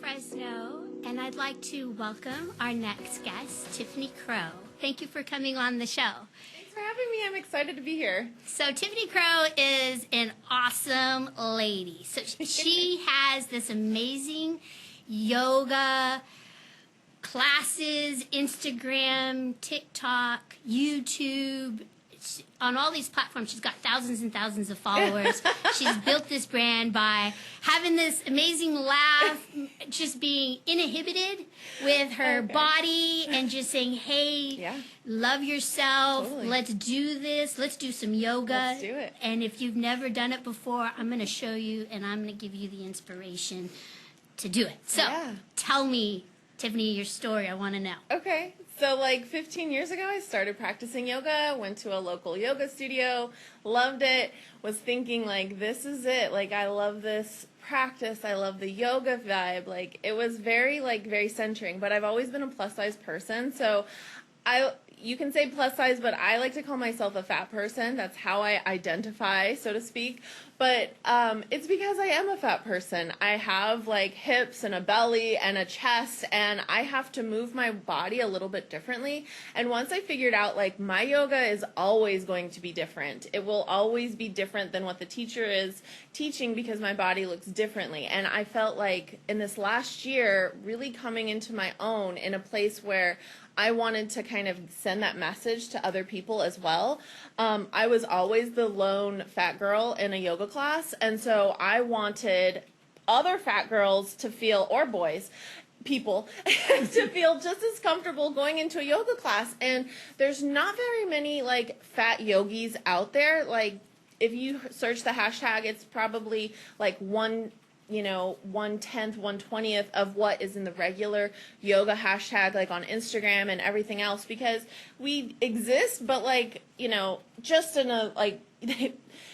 Fresno, and I'd like to welcome our next guest, Tiffany Croww. Thank you for coming on the show. Thanks for having me. I'm excited to be here. So Tiffany Croww is an awesome lady. So she has this amazing yoga classes, Instagram, TikTok, YouTube. On all these platforms, she's got thousands and thousands of followers. She's built this brand by having this amazing laugh, just being uninhibited with her body and just saying, hey, love yourself. Totally. Let's do this. Let's do some yoga. Let's do it. And if you've never done it before, I'm going to show you and I'm going to give you the inspiration to do it. So tell me, Tiffany, your story. I want to know. Okay. So like 15 years ago, I started practicing yoga, went to a local yoga studio, loved it, was thinking like, this is it. Like, I love this practice. I love the yoga vibe. Like, it was very centering, but I've always been a plus size person. So you can say plus size, but I like to call myself a fat person. That's how I identify, so to speak. But it's because I am a fat person. I have like hips and a belly and a chest, and I have to move my body a little bit differently. And once I figured out like my yoga is always going to be different. It will always be different than what the teacher is teaching because my body looks differently. And I felt like in this last year, really coming into my own in a place where I wanted to kind of send that message to other people as well. I was always the lone fat girl in a yoga class, and so I wanted other fat girls to feel, or boys, people, to feel just as comfortable going into a yoga class. And there's not very many like fat yogis out there. Like if you search the hashtag, it's probably like 1/10, 1/20 of what is in the regular yoga hashtag, like on Instagram and everything else, because we exist, but like, just in a, like,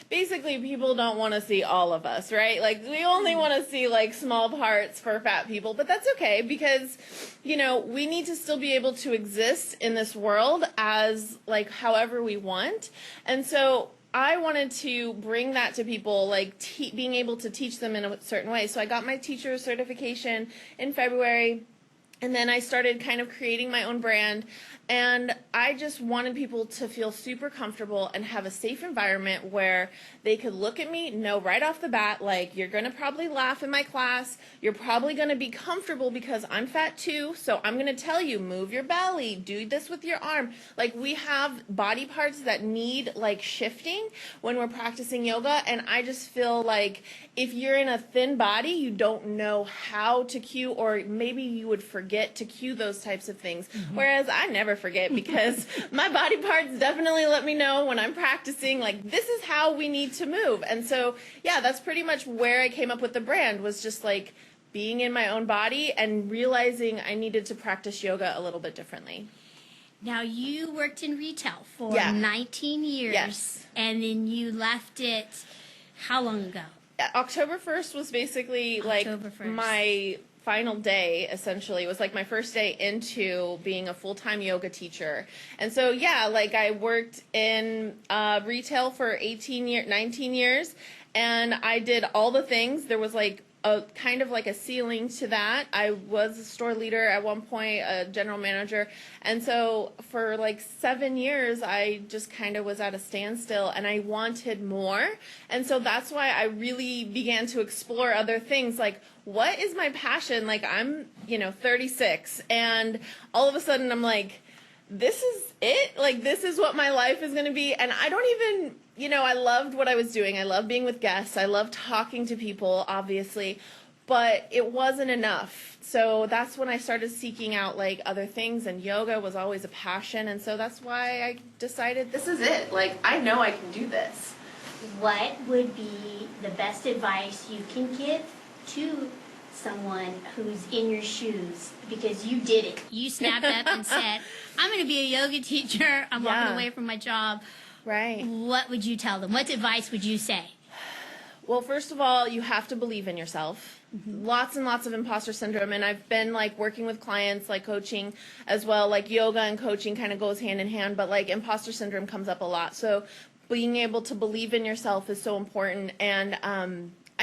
basically people don't want to see all of us, right? Like, we only want to see like small parts for fat people, but that's okay because, we need to still be able to exist in this world as like however we want. And so I wanted to bring that to people, like being able to teach them in a certain way. So I got my teacher certification in February, and then I started kind of creating my own brand. And I just wanted people to feel super comfortable and have a safe environment where they could look at me, know right off the bat, like, you're going to probably laugh in my class. You're probably going to be comfortable because I'm fat too. So I'm going to tell you, move your belly, do this with your arm. Like, we have body parts that need like shifting when we're practicing yoga. And I just feel like if you're in a thin body, you don't know how to cue, or maybe you would forget to cue those types of things. Whereas I never forget because my body parts definitely let me know when I'm practicing, like, this is how we need to move. And so, yeah, that's pretty much where I came up with the brand, was just like being in my own body and realizing I needed to practice yoga a little bit differently. Now, you worked in retail for 19 years. Yes. And then you left it how long ago? October 1st was basically like my final day, essentially. It was like my first day into being a full-time yoga teacher. And so, yeah, like I worked in retail for 19 years, and I did all the things. There was like a kind of like a ceiling to that. I was a store leader at one point, a general manager. And so for like 7 years, I just kind of was at a standstill and I wanted more. And so that's why I really began to explore other things, like, what is my passion? Like, I'm, 36, and all of a sudden I'm like, this is it? Like, this is what my life is going to be. And I don't even, I loved what I was doing. I loved being with guests. I loved talking to people, obviously, but it wasn't enough. So that's when I started seeking out like other things, and yoga was always a passion. And so that's why I decided this is it. Like, I know I can do this. What would be the best advice you can give to someone who's in your shoes, because you did it? You snapped up and said, I'm going to be a yoga teacher. I'm walking away from my job. Right. What would you tell them? What advice would you say? Well, first of all, you have to believe in yourself. Lots and lots of imposter syndrome. And I've been like working with clients, like coaching as well, like yoga and coaching kind of goes hand in hand, but like imposter syndrome comes up a lot. So being able to believe in yourself is so important. And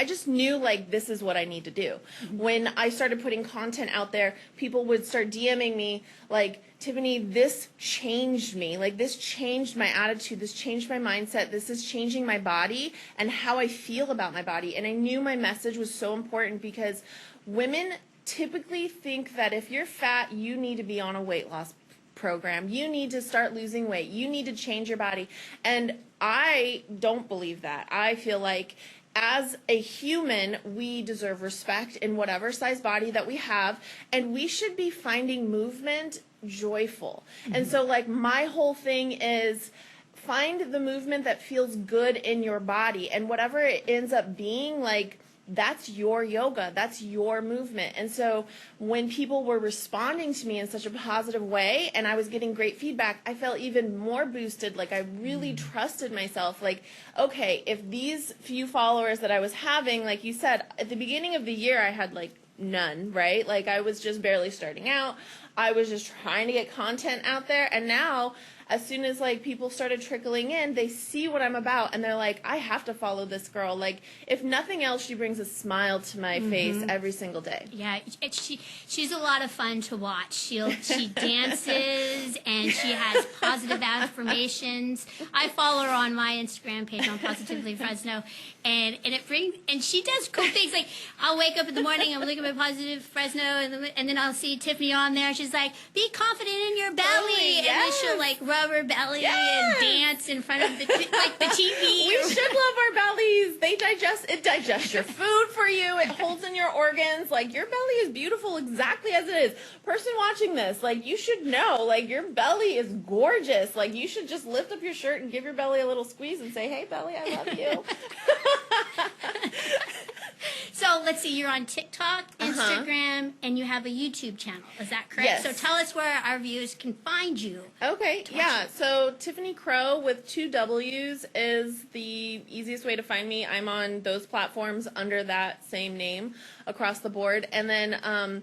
I just knew like this is what I need to do. When I started putting content out there, people would start DMing me like, Tiffany, this changed me. Like, this changed my attitude. This changed my mindset. This is changing my body and how I feel about my body. And I knew my message was so important because women typically think that if you're fat, you need to be on a weight loss program. You need to start losing weight. You need to change your body. And I don't believe that. I feel like as a human, we deserve respect in whatever size body that we have, and we should be finding movement joyful. And so like my whole thing is find the movement that feels good in your body, and whatever it ends up being, like that's your yoga, that's your movement. And so when people were responding to me in such a positive way and I was getting great feedback, I felt even more boosted. Like I really trusted myself. Like, okay, if these few followers that I was having, like you said, at the beginning of the year, I had like none, right? Like I was just barely starting out. I was just trying to get content out there. And now, as soon as like people started trickling in, they see what I'm about and they're like, I have to follow this girl. Like, if nothing else, she brings a smile to my face every single day. Yeah, she's a lot of fun to watch. She dances and she has positive affirmations. I follow her on my Instagram page on Positively Fresno, and she does cool things. Like I'll wake up in the morning, I'm looking at Positive Fresno, and then I'll see Tiffany on there. She's like, "Be confident in your belly," and then she'll like rub her belly and dance in front of the TV. We should love our bellies. It digests your food for you. It holds in your organs. Like, your belly is beautiful exactly as it is. Person watching this, like, you should know, like, your belly is gorgeous. Like, you should just lift up your shirt and give your belly a little squeeze and say, "Hey, belly, I love you." So let's see, you're on TikTok, Instagram, and you have a YouTube channel. Is that correct? Yes. So tell us where our viewers can find you. Okay, yeah. So Tiffany Croww with 2 W's is the easiest way to find me. I'm on those platforms under that same name across the board. And then,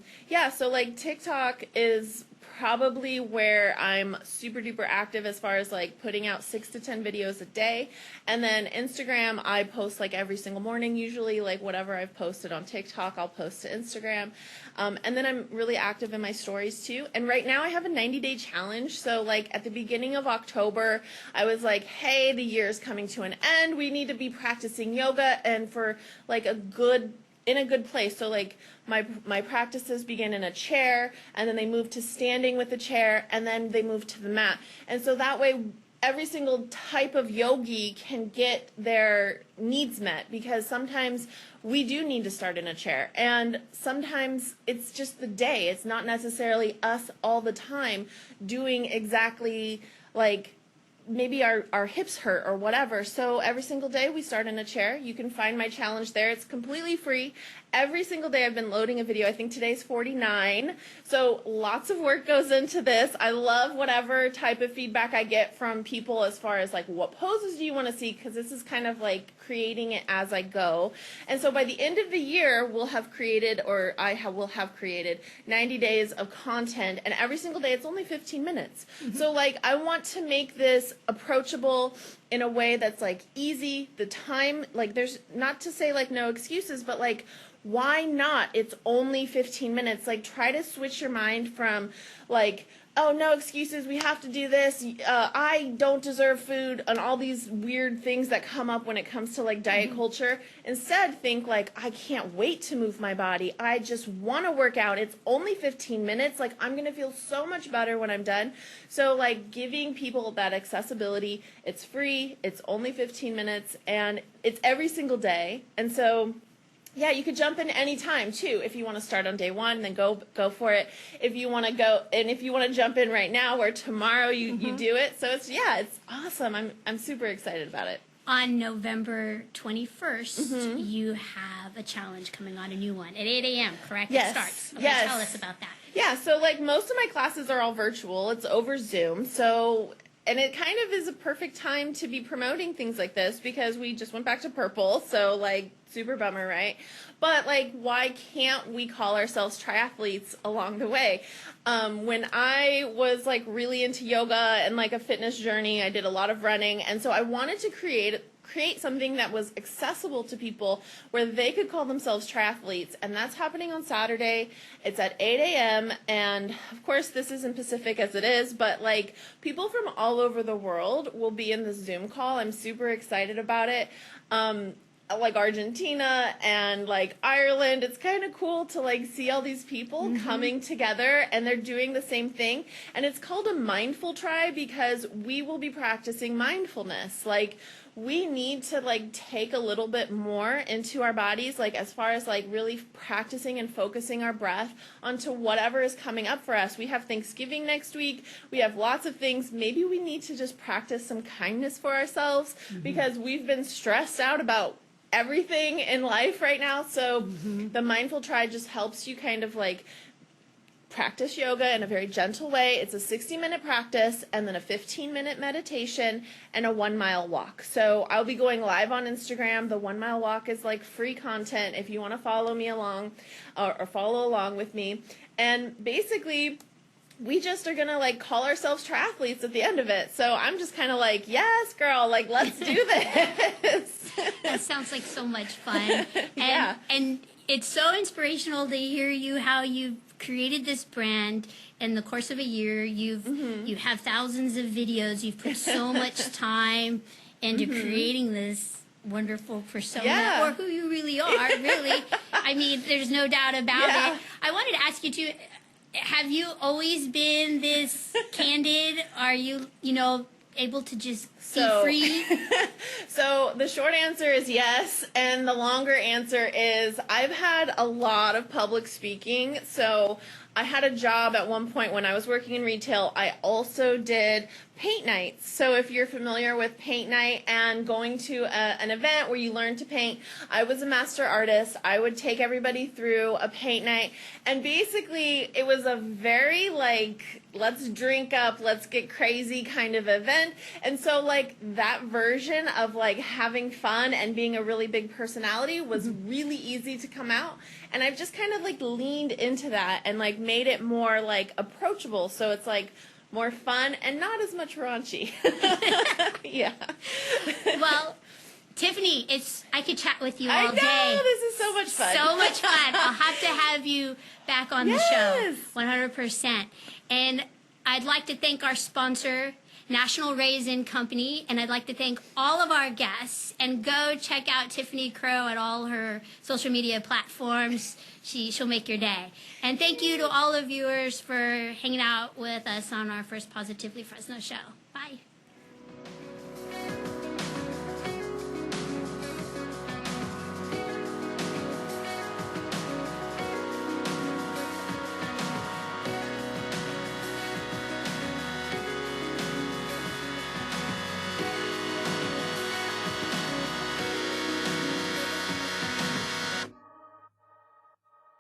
so like TikTok is probably where I'm super duper active as far as like putting out 6 to 10 videos a day. And then Instagram, I post like every single morning, usually like whatever I've posted on TikTok, I'll post to Instagram. And then I'm really active in my stories too. And right now I have a 90-day challenge. So like at the beginning of October, I was like, hey, the year is coming to an end. We need to be practicing yoga and for like in a good place. So like my practices begin in a chair, and then they move to standing with the chair, and then they move to the mat. And so that way every single type of yogi can get their needs met, because sometimes we do need to start in a chair, and sometimes it's just the day. It's not necessarily us all the time doing exactly like maybe our hips hurt or whatever. So every single day we start in a chair. You can find my challenge there. It's completely free. Every single day I've been loading a video. I think today's 49. So lots of work goes into this. I love whatever type of feedback I get from people as far as like, what poses do you want to see? Because this is kind of like creating it as I go. And so by the end of the year, we'll have created, or will have created 90 days of content. And every single day it's only 15 minutes. So like I want to make this approachable in a way that's like easy. The time, like there's not to say like no excuses, but like why not? It's only 15 minutes. Like try to switch your mind from like, oh, no excuses, we have to do this, I don't deserve food, and all these weird things that come up when it comes to like diet culture. Instead, think like, I can't wait to move my body. I just want to work out. It's only 15 minutes. Like I'm going to feel so much better when I'm done. So like giving people that accessibility, it's free, it's only 15 minutes, and it's every single day. And so yeah, you could jump in any time too. If you want to start on day 1, then go for it. If you want to go, and if you want to jump in right now or tomorrow, you do it. So it's awesome. I'm super excited about it. On November 21st, you have a challenge coming on, a new one at 8 a.m. Correct? Yes. It starts. Okay, yes. Tell us about that. Yeah. So like most of my classes are all virtual. It's over Zoom. So. And it kind of is a perfect time to be promoting things like this, because we just went back to purple, so like super bummer, right? But like, why can't we call ourselves triathletes along the way? When I was like really into yoga and like a fitness journey, I did a lot of running, and so I wanted to create create something that was accessible to people where they could call themselves triathletes. And that's happening on Saturday. It's at 8 a.m. And of course, this isn't Pacific as it is, but like people from all over the world will be in this Zoom call. I'm super excited about it. Like Argentina and like Ireland, it's kind of cool to like see all these people coming together, and they're doing the same thing. And it's called a mindful try because we will be practicing mindfulness. Like we need to like take a little bit more into our bodies, like as far as like really practicing and focusing our breath onto whatever is coming up for us. We have Thanksgiving next week. We have lots of things. Maybe we need to just practice some kindness for ourselves because we've been stressed out about everything in life right now. So the mindful try just helps you kind of like practice yoga in a very gentle way. It's a 60-minute practice and then a 15-minute meditation and a 1-mile walk. So I'll be going live on Instagram. The 1-mile walk is like free content if you want to follow me along or follow along with me. And basically we just are going to like call ourselves triathletes at the end of it. So I'm just kind of like, yes, girl, like let's do this. That sounds like so much fun. And it's so inspirational to hear you how you've created this brand in the course of a year. You have thousands of videos. You've put so much time into creating this wonderful persona, or who you really are, really. I mean, there's no doubt about it. I wanted to ask you too, have you always been this candid? Are you, able to just be free? So the short answer is yes, and the longer answer is I've had a lot of public speaking. So I had a job at one point when I was working in retail. I also did paint nights. So if you're familiar with paint night and going to an event where you learn to paint, I was a master artist. I would take everybody through a paint night, and basically it was a very like, let's drink up, let's get crazy kind of event. And so like that version of like having fun and being a really big personality was really easy to come out. And I've just kind of like leaned into that and like made it more like approachable. So it's like more fun and not as much raunchy. Yeah. Well, Tiffany, I could chat with you all day. I know, this is so much fun. So much fun. I'll have to have you back on the show, 100%. And I'd like to thank our sponsor, National Raisin Company, and I'd like to thank all of our guests. And go check out Tiffany Croww at all her social media platforms. She'll make your day. And thank you to all the viewers for hanging out with us on our first Positively Fresno show. Bye.